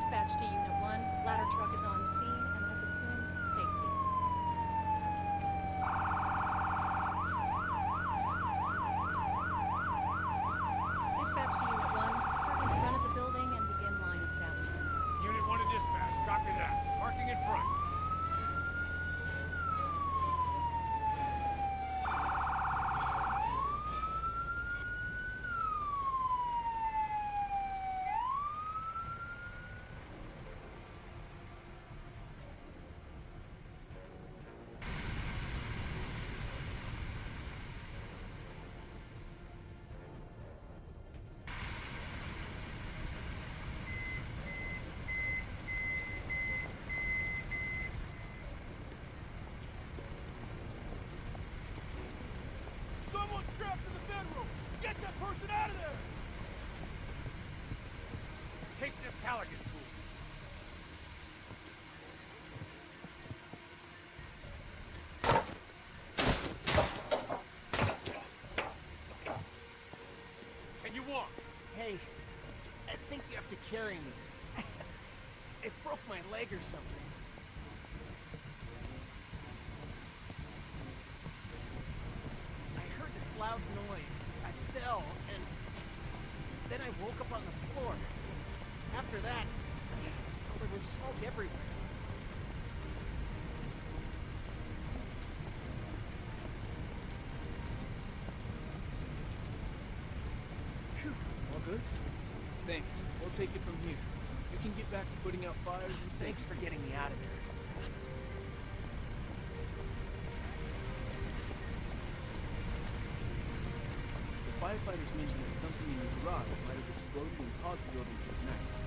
Dispatch to Unit 1. Ladder truck is on scene and has assumed safety. Dispatch to Unit 1. Park in front of the building and begin line establishment. Unit 1 to dispatch. Copy that. Parking in front. Someone's strapped in the bedroom! Get that person out of there! Take this Callaghan tool. Can you walk? Hey, I think you have to carry me. It broke my leg or something. I heard this loud noise. I fell, and then I woke up on the floor. After that, well, there was smoke everywhere. Phew, all good? Thanks. We'll take it from here. You can get back to putting out fires and Thanks for getting me out of there. The firefighters mentioned that something in the garage might have exploded and caused the building to ignite.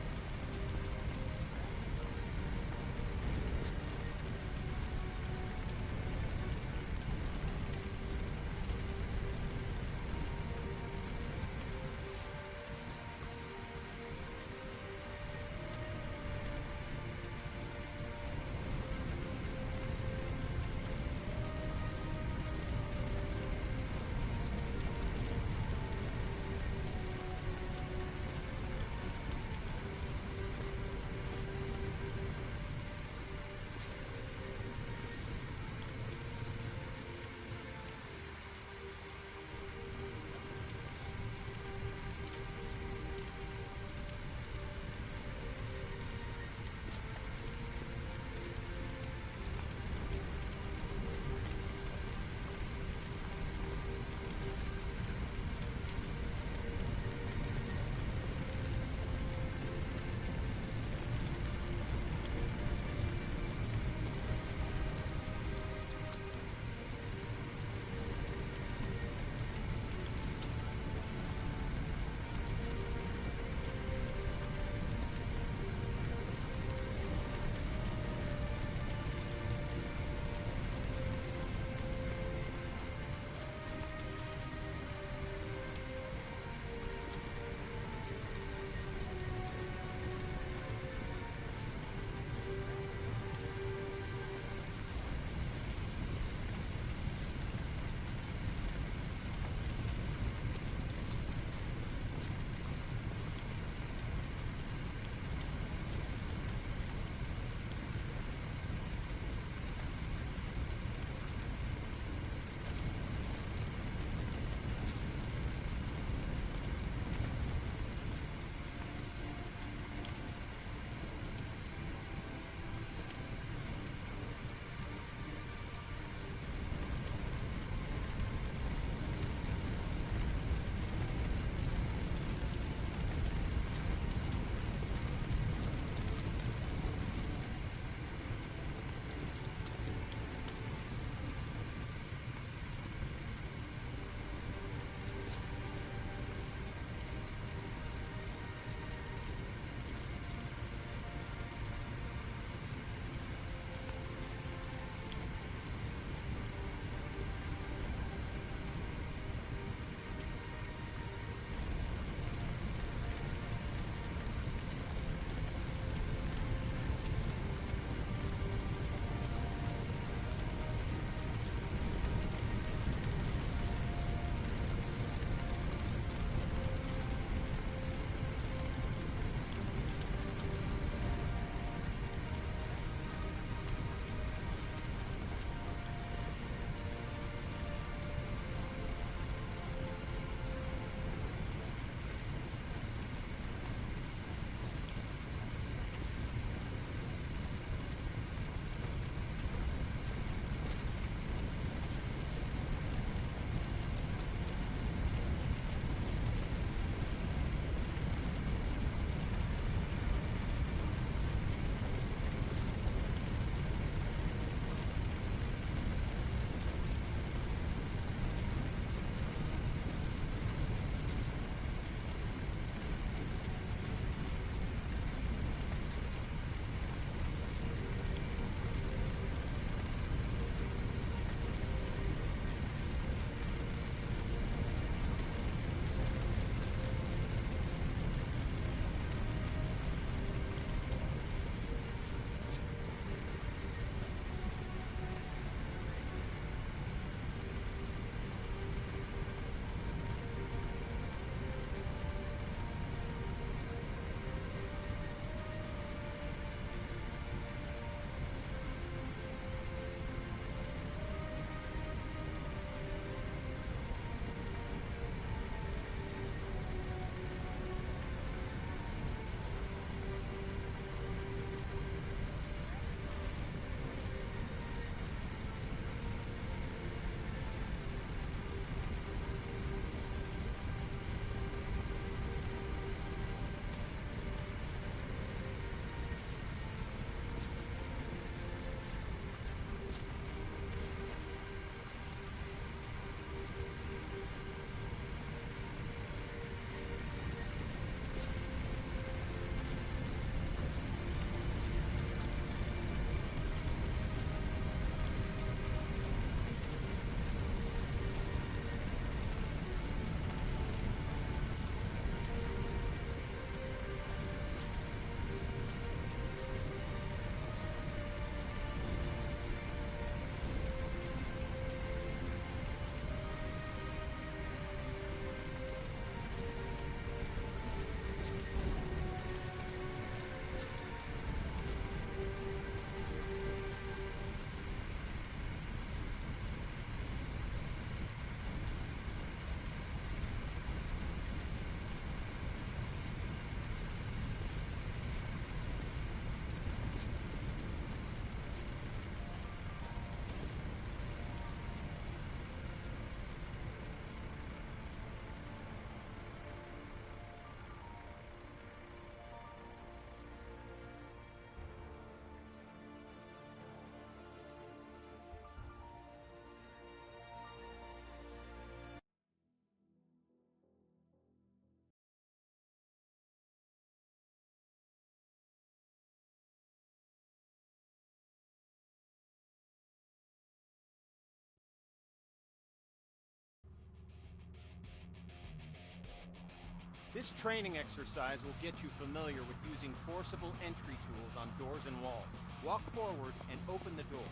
This training exercise will get you familiar with using forcible entry tools on doors and walls. Walk forward and open the door.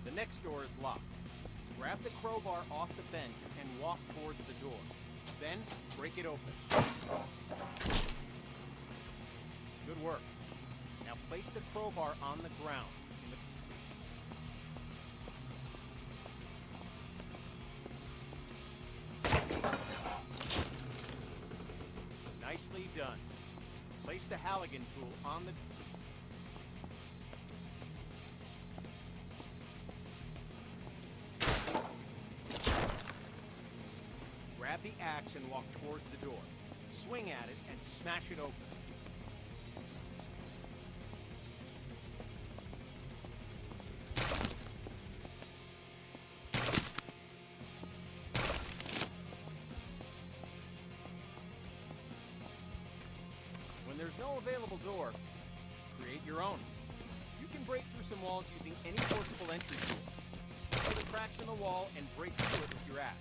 The next door is locked. Grab the crowbar off the bench and walk towards the door. Then, break it open. Good work. Now place the crowbar on the ground. Nicely done. Place the Halligan tool on the... Grab the axe and walk towards the door. Swing at it and smash it open. When there's no available door, create your own. You can break through some walls using any forcible entry tool. Fill the cracks in the wall and break through it with your axe.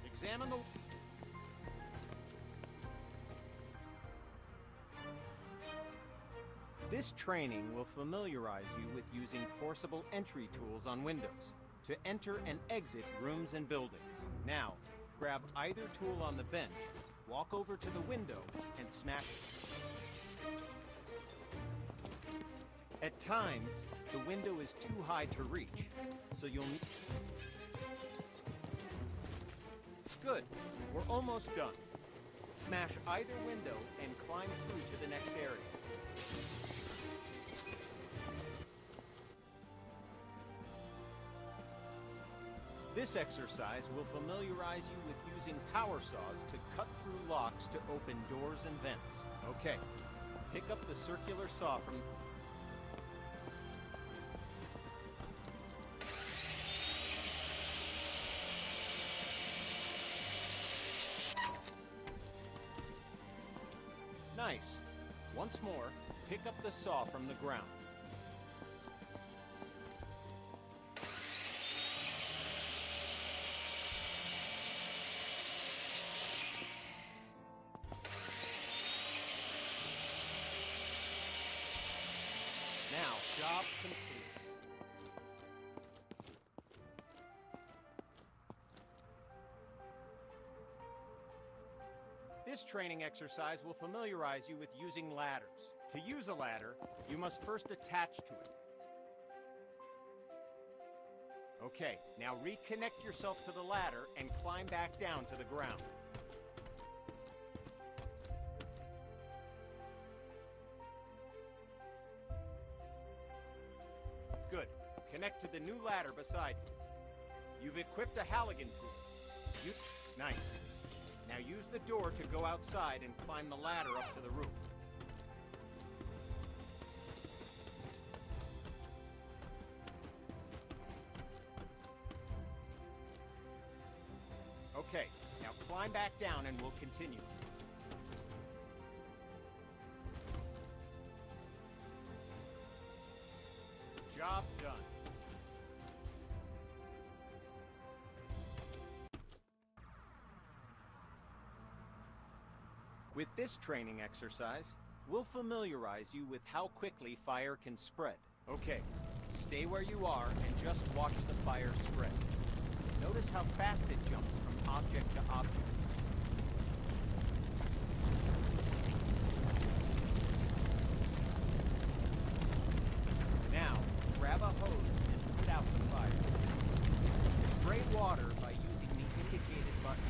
Examine the... This training will familiarize you with using forcible entry tools on windows to enter and exit rooms and buildings. Now, grab either tool on the bench, walk over to the window, and smash it. At times, the window is too high to reach, so you'll need... Good. We're almost done. Smash either window and climb through to the next area. This exercise will familiarize you with using power saws to cut through locks to open doors and vents. Okay, pick up the circular saw from... Nice. Once more, pick up the saw from the ground. Now, job complete. This training exercise will familiarize you with using ladders. To use a ladder, you must first attach to it. Okay, now reconnect yourself to the ladder and climb back down to the ground. Good. Connect to the new ladder beside you. You've equipped a Halligan tool. Nice. Now use the door to go outside and climb the ladder up to the roof. Okay, now climb back down and we'll continue. Job done. With this training exercise, we'll familiarize you with how quickly fire can spread. Okay, stay where you are and just watch the fire spread. Notice how fast it jumps from object to object. Now, grab a hose and put out the fire. Spray water by using the indicated button.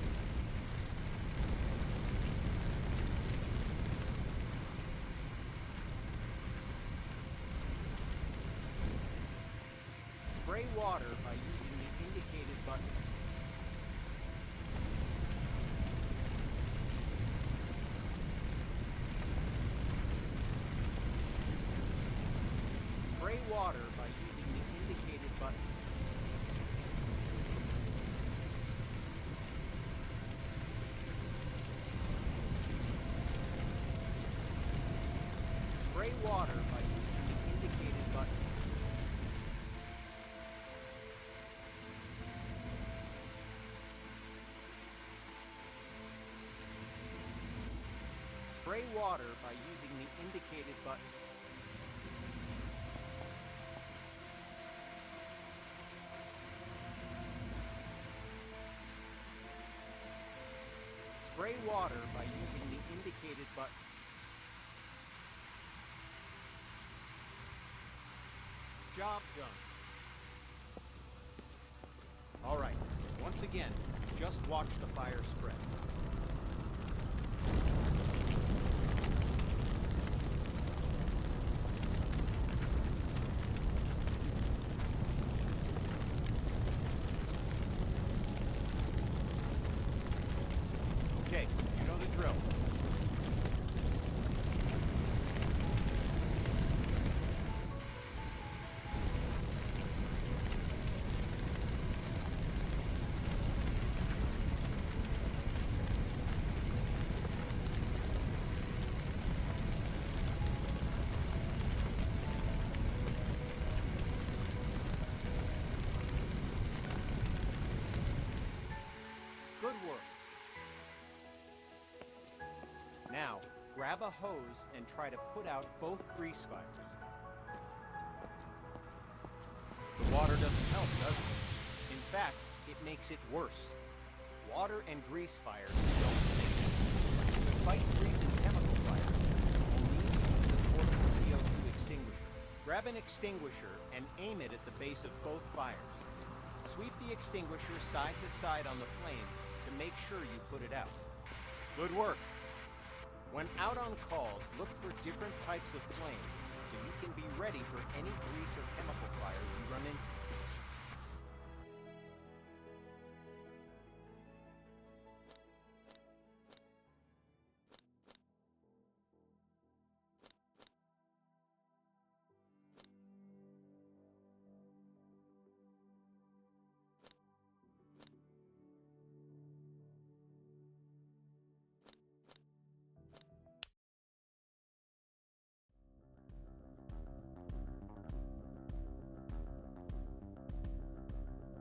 Spray water by using the indicated button. Spray water by using the indicated button. Spray water by using the button. Spray water by using the indicated button. Spray water by using the indicated button. Job done. All right, once again, just watch the fire spread. Okay, you know the drill. Good work. Now, grab a hose and try to put out both grease fires. The water doesn't help, does it? In fact, it makes it worse. Water and grease fires don't mix. To fight grease and chemical fires, you'll need to use a portable CO2 extinguisher. Grab an extinguisher and aim it at the base of both fires. Sweep the extinguisher side to side on the flames to make sure you put it out. Good work. When out on calls, look for different types of flames so you can be ready for any grease or chemical fires you run into.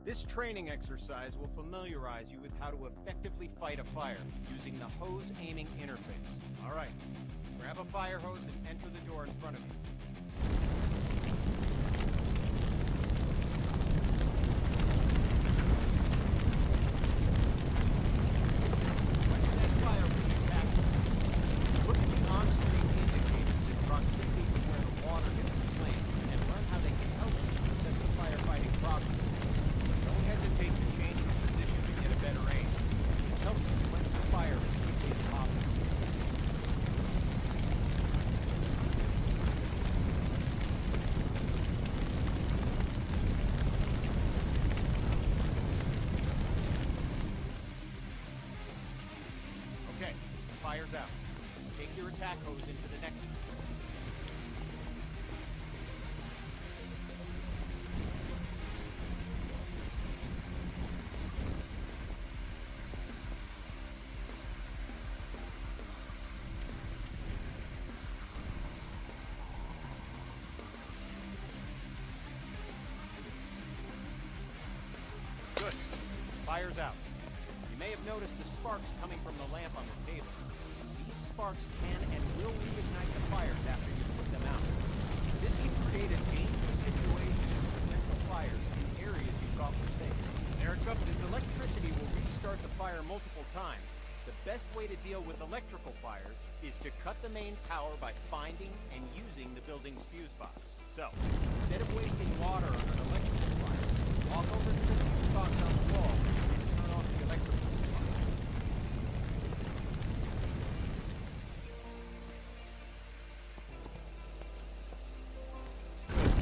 This training exercise will familiarize you with how to effectively fight a fire using the hose aiming interface. All right, grab a fire hose and enter the door in front of you. When that fire pushes back, look at the on-screen indicators in proximity to where the water hits the flame and learn how they can help you assess the firefighting progress. Don't hesitate to change your position to get a better aim. It helps you quench the fire as quickly as possible. Okay, the fire's out. Take your attack hose into the next one. Good. Fire's out. You may have noticed the sparks coming from the lamp on the table. These sparks can and will reignite the fires after you put them out. This can create a dangerous situation and potential fires in areas you thought were safe. There it comes. Since electricity will restart the fire multiple times, the best way to deal with electrical fires is to cut the main power by finding and using the building's fuse box. So, instead of wasting water on an electrical fire, walk over to the fuse box on the wall and turn off the electrical supply. Good.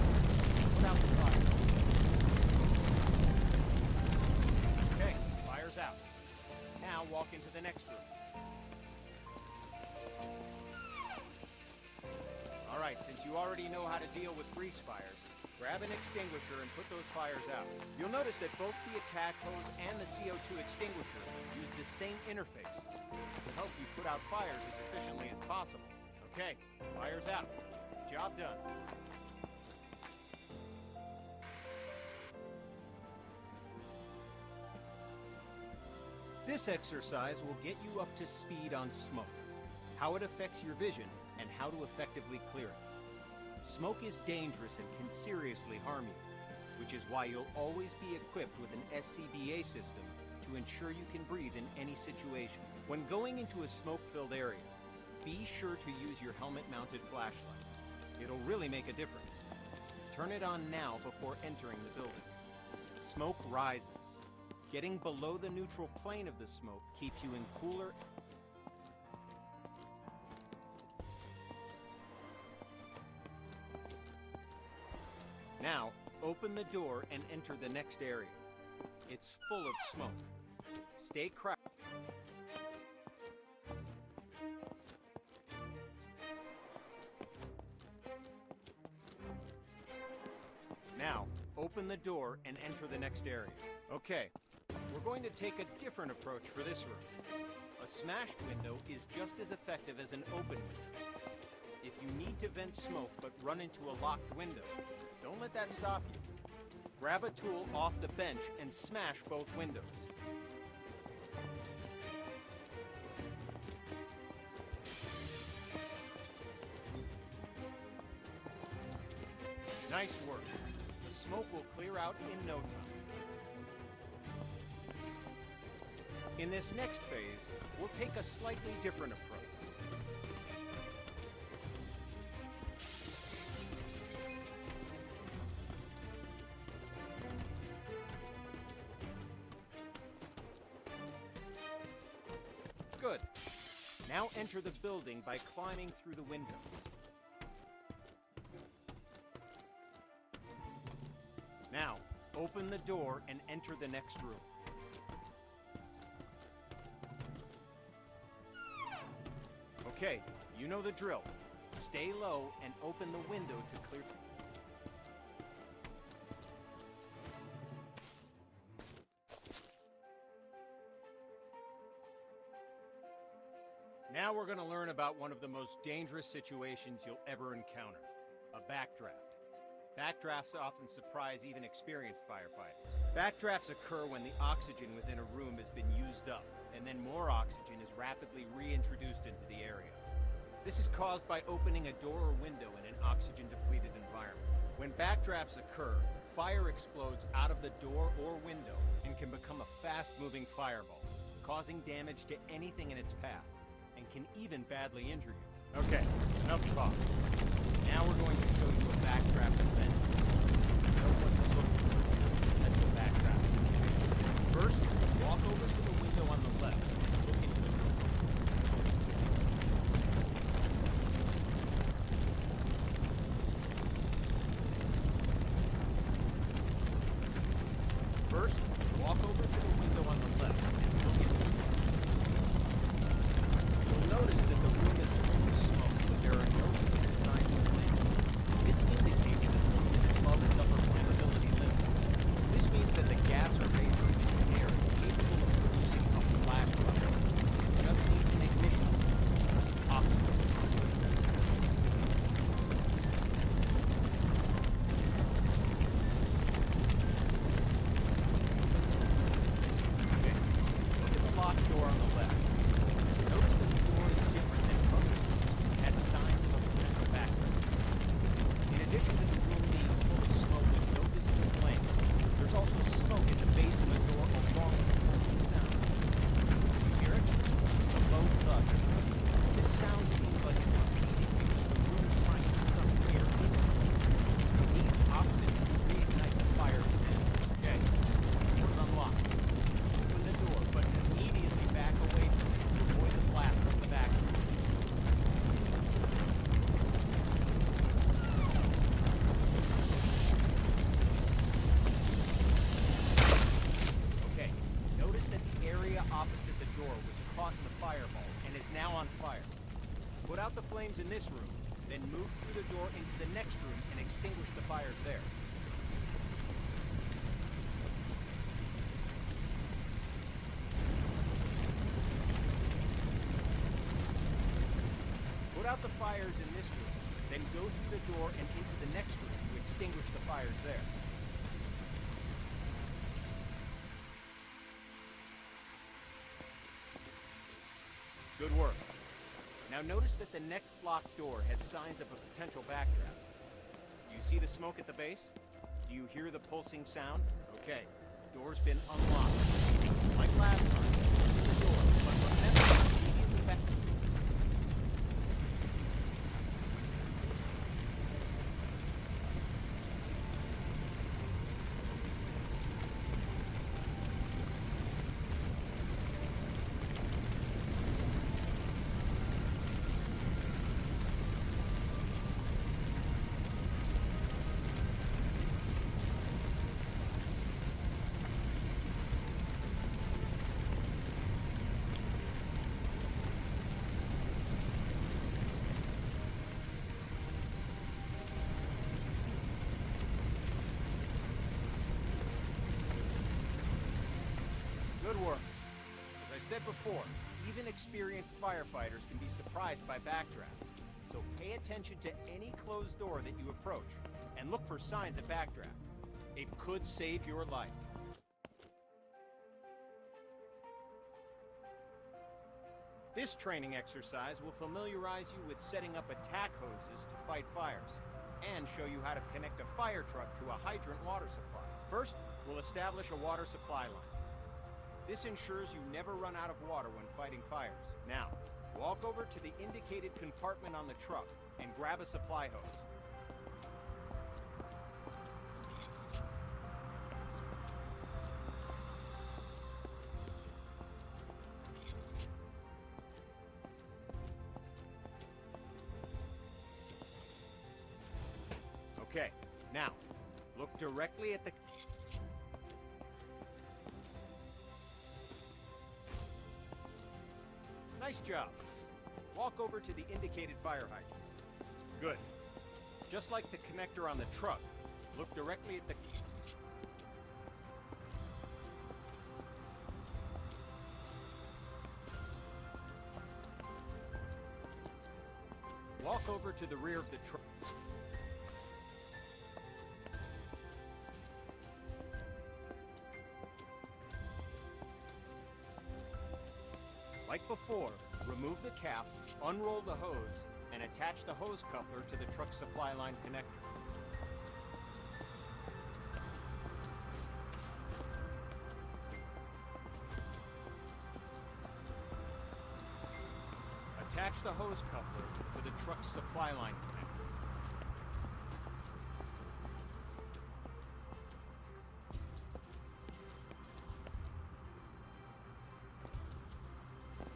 Put out the fire. Okay, fire's out. Now walk into the next room. All right, since you already know how to deal with grease fires, grab an extinguisher and put those fires out. You'll notice that both the attack hose and the CO2 extinguisher use the same interface to help you put out fires as efficiently as possible. Okay, fire's out. Job done. This exercise will get you up to speed on smoke, how it affects your vision, and how to effectively clear it. Smoke is dangerous and can seriously harm you, which is why you'll always be equipped with an SCBA system to ensure you can breathe in any situation. When going into a smoke-filled area, be sure to use your helmet-mounted flashlight. It'll really make a difference. Turn it on now before entering the building. Smoke rises. Getting below the neutral plane of the smoke keeps you in cooler. Now, open the door and enter the next area. It's full of smoke. Stay crouched. Now, open the door and enter the next area. Okay, we're going to take a different approach for this room. A smashed window is just as effective as an open window. If you need to vent smoke but run into a locked window, don't let that stop you. Grab a tool off the bench and smash both windows. Nice work. The smoke will clear out in no time. In this next phase, we'll take a slightly different approach. Good. Now enter the building by climbing through the window. Now, open the door and enter the next room. Okay, you know the drill. Stay low and open the window to clear. Now we're going to learn about one of the most dangerous situations you'll ever encounter, a backdraft. Backdrafts often surprise even experienced firefighters. Backdrafts occur when the oxygen within a room has been used up, and then more oxygen is rapidly reintroduced into the area. This is caused by opening a door or window in an oxygen-depleted environment. When backdrafts occur, fire explodes out of the door or window and can become a fast-moving fireball, causing damage to anything in its path, and can even badly injure you. Okay, enough talk. Now we're going to show you a backdraft event. Know what to look for. That's the backdraft. First, walk over to the window on the left and look into the room. First, walk over to the window on the left and look into the room. You'll notice that the room is full of smoke, but there are no visible signs of flames. This indicates that the room is above its upper flammability limit. This means that the gas or vapor in the air is capable of producing a flash flood. It just needs an ignition system. Oxygen. Okay, look at the locked door on the left. Notice that the door is different than others. It has signs of a potential background. In addition to the room being full of smoke with no visible flames, there's also smoke at the base of the door along with the buzzing sound. You hear it? A low thud. This sound seems like it's repeating because the room is trying to suck air into it. It needs oxygen to reignite the fire within. Okay, the door's unlocked. Open the door, but immediately back away from it to avoid the blast from the back. Okay, notice that the area opposite the door was caught in the fireball and is now on fire. Put out the flames in this room, then move through the door into the next room and extinguish the fires there. Put out the fires in this room, then go through the door and into the next room to extinguish the fires there. Good work. Now notice that the next locked door has signs of a potential backdraft. Do you see the smoke at the base? Do you hear the pulsing sound? Okay, door's been unlocked. Like last time, open the door, but remember to immediately back. Good work. As I said before, even experienced firefighters can be surprised by backdrafts. So pay attention to any closed door that you approach, and look for signs of backdraft. It could save your life. This training exercise will familiarize you with setting up attack hoses to fight fires, and show you how to connect a fire truck to a hydrant water supply. First, we'll establish a water supply line. This ensures you never run out of water when fighting fires. Now, walk over to the indicated compartment on the truck and grab a supply hose. Okay, now, look directly at the... Nice job. Walk over to the indicated fire hydrant. Good. Just like the connector on the truck, look directly at the... Walk over to the rear of the truck. Like before, remove the cap, unroll the hose, and attach the hose coupler to the truck supply line connector. Attach the hose coupler to the truck supply line connector.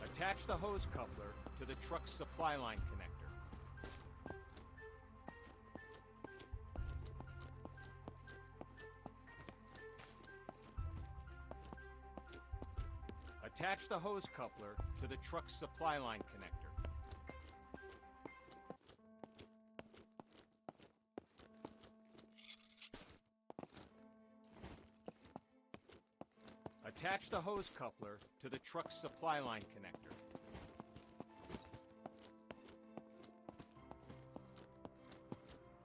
Attach the hose coupler to the truck's supply line connector. Attach the hose coupler to the truck's supply line connector. Attach the hose coupler to the truck's supply line connector.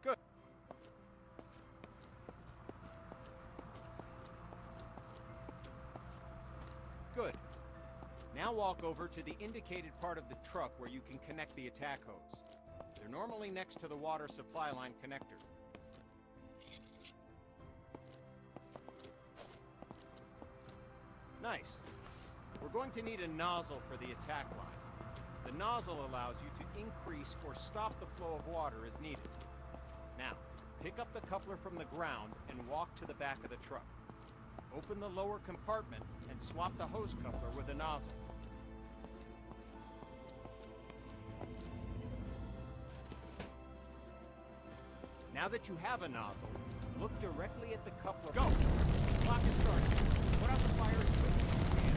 Good. Good. Now walk over to the indicated part of the truck where you can connect the attack hose. They're normally next to the water supply line connector. Nice. We're going to need a nozzle for the attack line. The nozzle allows you to increase or stop the flow of water as needed. Now, pick up the coupler from the ground and walk to the back of the truck. Open the lower compartment and swap the hose coupler with a nozzle. Now that you have a nozzle, look directly at the coupler. Go! Clock is starting. Put out the fire as quickly as you can.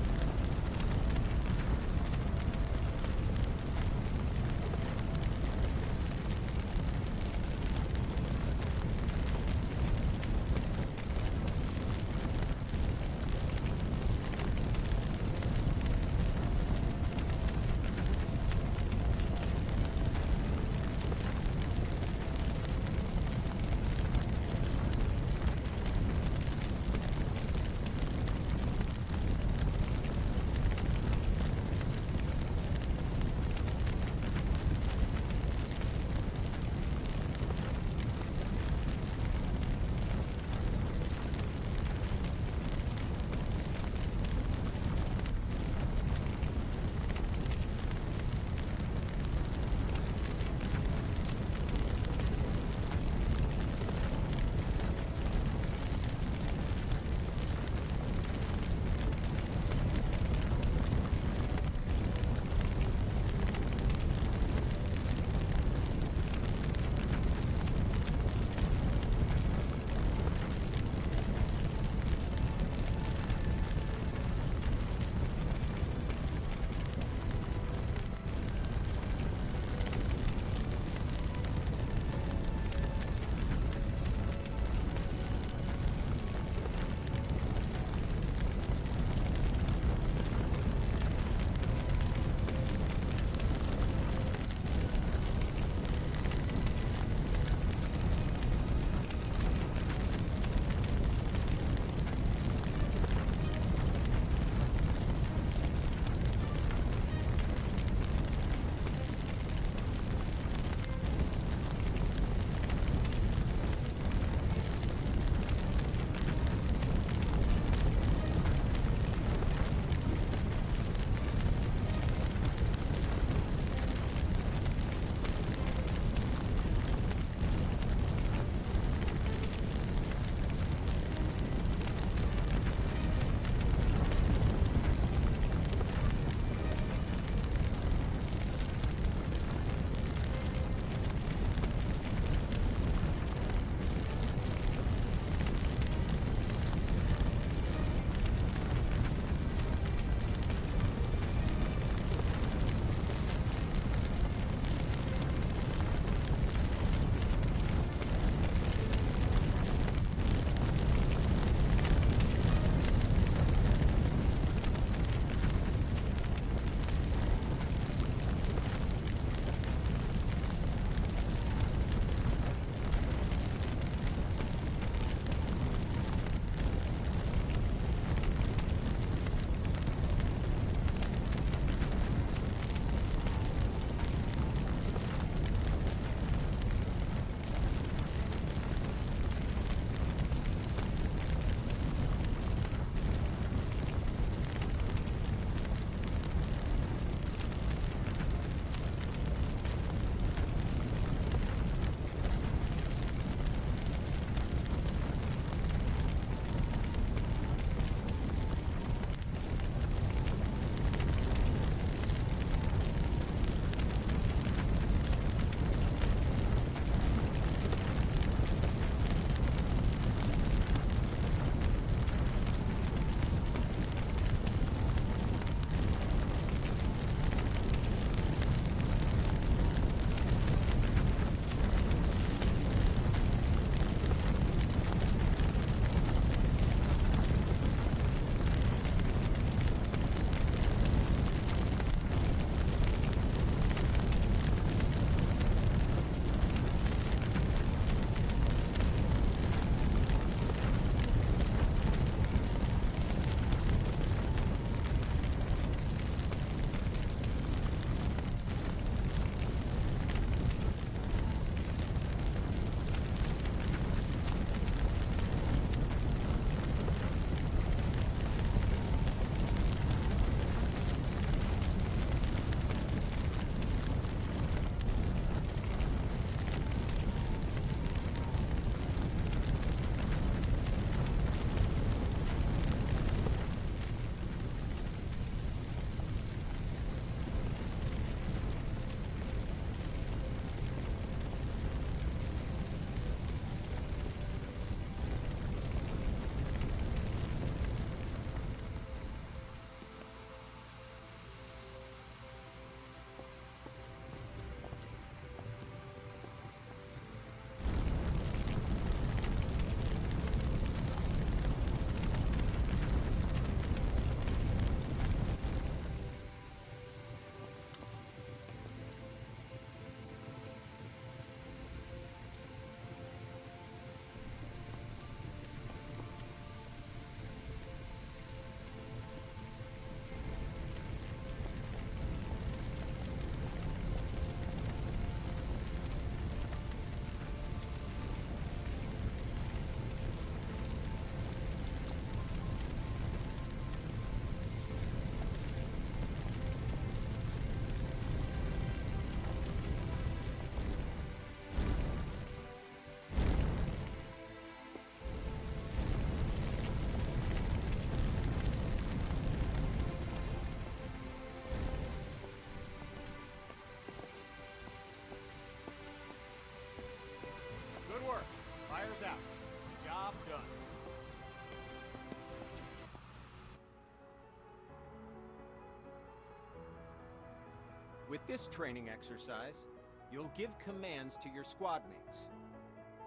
With this training exercise, you'll give commands to your squad mates.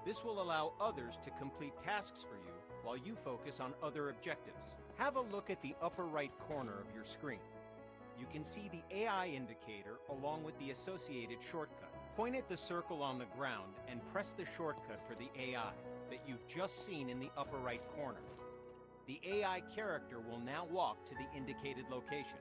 This will allow others to complete tasks for you while you focus on other objectives. Have a look at the upper right corner of your screen. You can see the AI indicator along with the associated shortcut. Point at the circle on the ground and press the shortcut for the AI that you've just seen in the upper right corner. The AI character will now walk to the indicated location.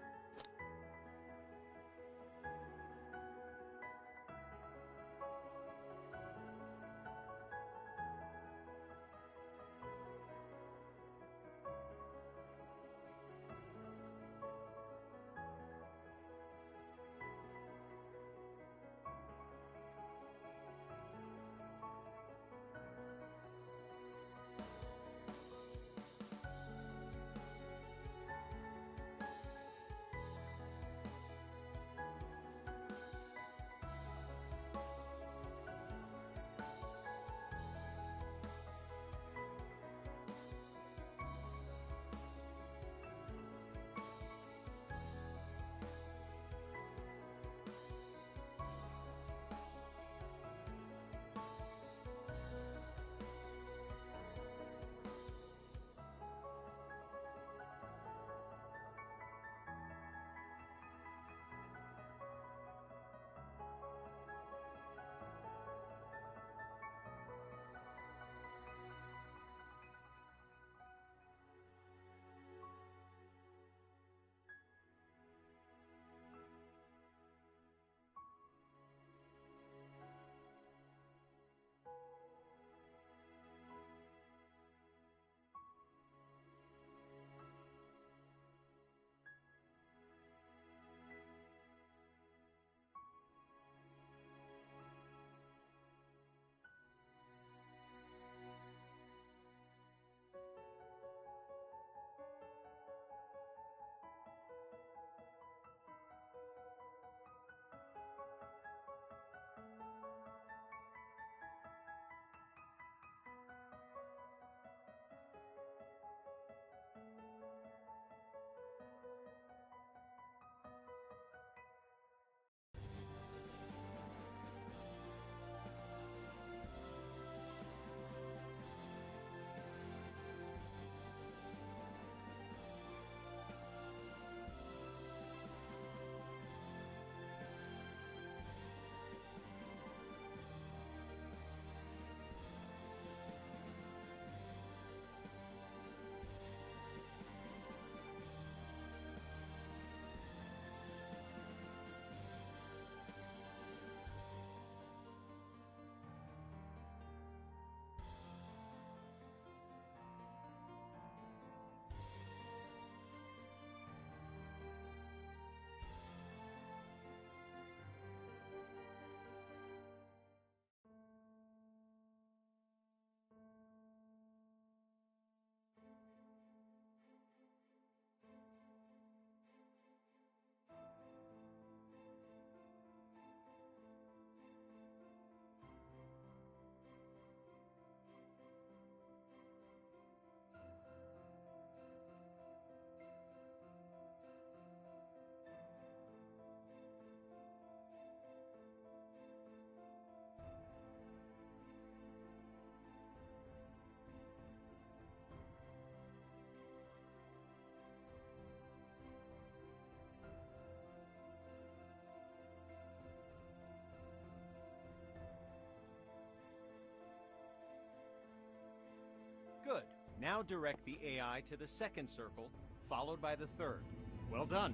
Good. Now direct the AI to the second circle, followed by the third. Well done.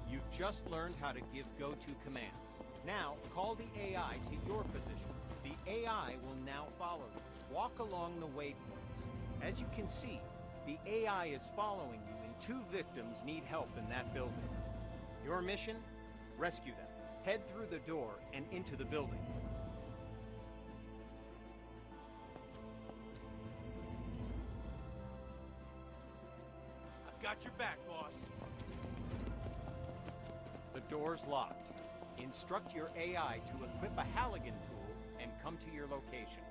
You've just learned how to give go-to commands. Now, call the AI to your position. The AI will now follow you. Walk along the waypoints. As you can see, the AI is following you and 2 victims need help in that building. Your mission? Rescue them. Head through the door and into the building. I've got your back, boss. The door's locked. Instruct your AI to equip a Halligan tool and come to your location.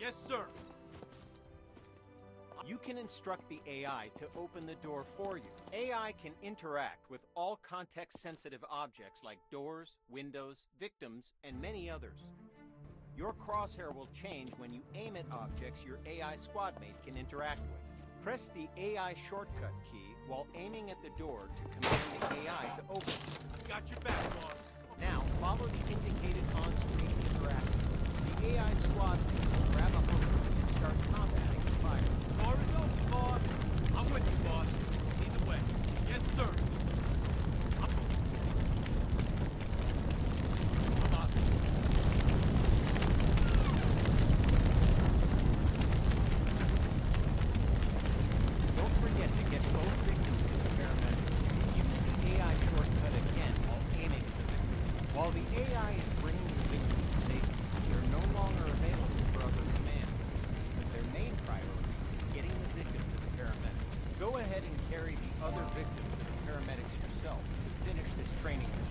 Yes, sir. You can instruct the AI to open the door for you. AI can interact with all context-sensitive objects like doors, windows, victims, and many others. Your crosshair will change when you aim at objects your AI squadmate can interact with. Press the AI shortcut key while aiming at the door to command the AI to open. Got your back, boss. Now, follow the indicated on-screen interaction. The AI squadmate will grab a hose and start combating the fire. Door is open, boss. I'm with you, boss. Lead the way. Yes, sir. I'm on. Don't forget to get both victims to the paramedics. Use the AI shortcut again while aiming at the victim. While the AI is bringing the victim to safety, they're no longer available for other commands, because their main priority is getting the victim to the paramedics. Go ahead and carry the other victim to the paramedics yourself to finish this training mission.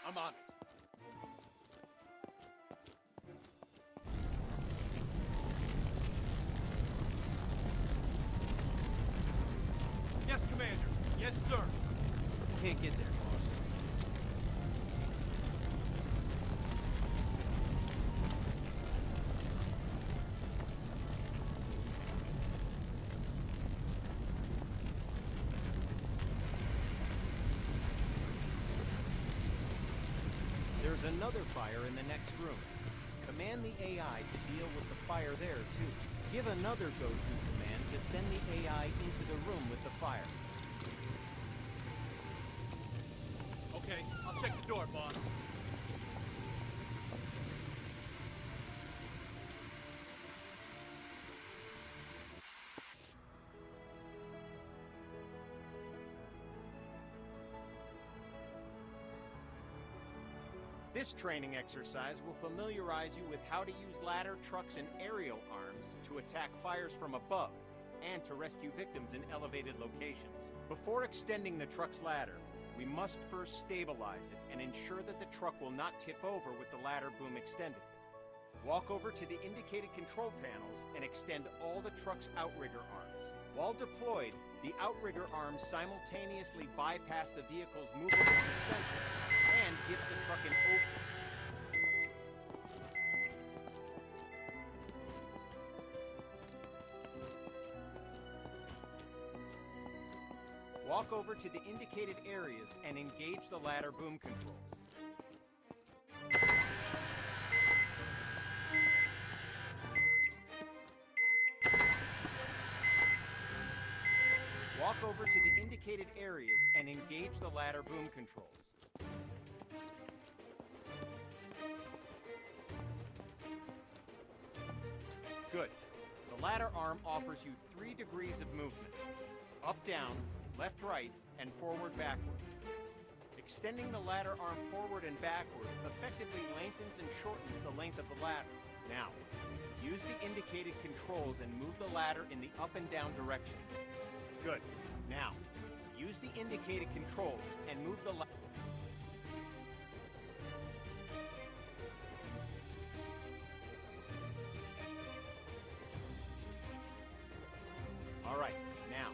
I'm on it. Yes, Commander. Yes, sir. Can't get there, boss. There's another fire in the next room. Command the AI to deal with the fire there, too. Give another go-to command to send the AI into the room with the fire. Okay, I'll check the door, boss. This training exercise will familiarize you with how to use ladder, trucks, and aerial arms to attack fires from above and to rescue victims in elevated locations. Before extending the truck's ladder, we must first stabilize it and ensure that the truck will not tip over with the ladder boom extended. Walk over to the indicated control panels and extend all the truck's outrigger arms. While deployed, the outrigger arms simultaneously bypass the vehicle's movable suspension and gives the truck an open. Walk over to the indicated areas and engage the ladder boom controls. Walk over to the indicated areas and engage the ladder boom controls. Good. The ladder arm offers you 3 degrees of movement. Up, down, left, right, and forward, backward. Extending the ladder arm forward and backward effectively lengthens and shortens the length of the ladder. Now, use the indicated controls and move the ladder in the up and down directions. Good. Now, use the indicated controls and move the ladder. All right, now,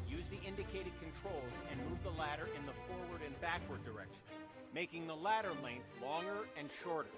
use the indicated controls and move the ladder in the forward and backward direction, making the ladder length longer and shorter.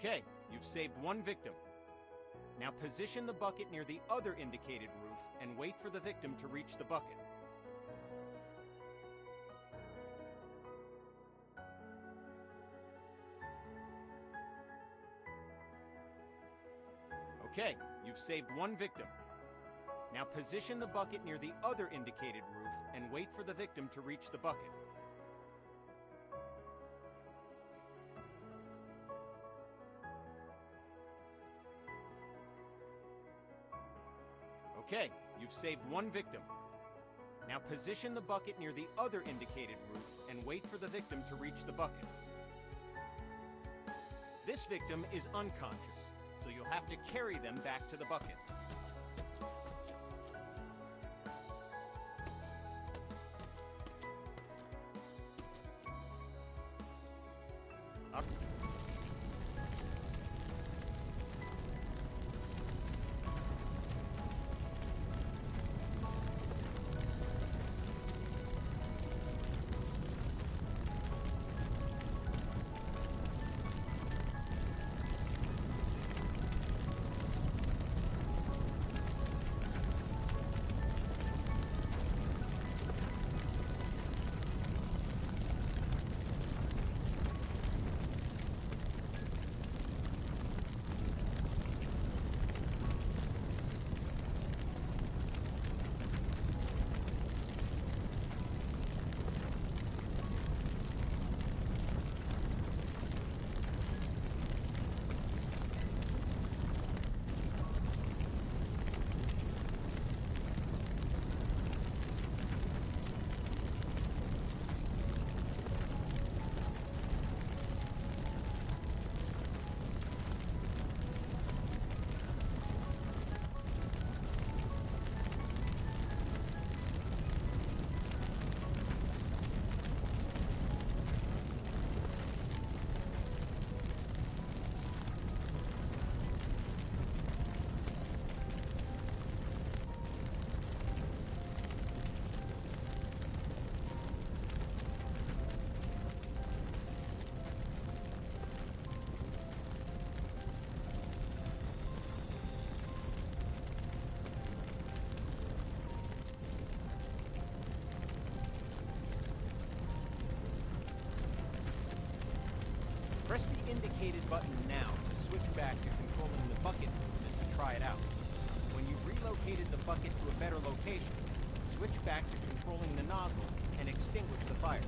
Okay, you've saved one victim. Now position the bucket near the other indicated roof and wait for the victim to reach the bucket. Okay, you've saved one victim. Now position the bucket near the other indicated roof and wait for the victim to reach the bucket. Okay, you've saved one victim. Now position the bucket near the other indicated roof and wait for the victim to reach the bucket. This victim is unconscious, so you'll have to carry them back to the bucket. Up. Press the indicated button now to switch back to controlling the bucket movement to try it out. When you've relocated the bucket to a better location, switch back to controlling the nozzle and extinguish the fires.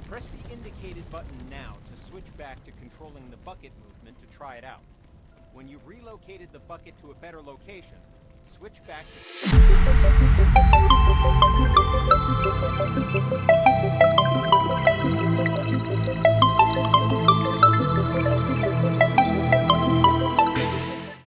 Press the indicated button now to switch back to controlling the bucket movement to try it out. When you've relocated the bucket to a better location, switch back to...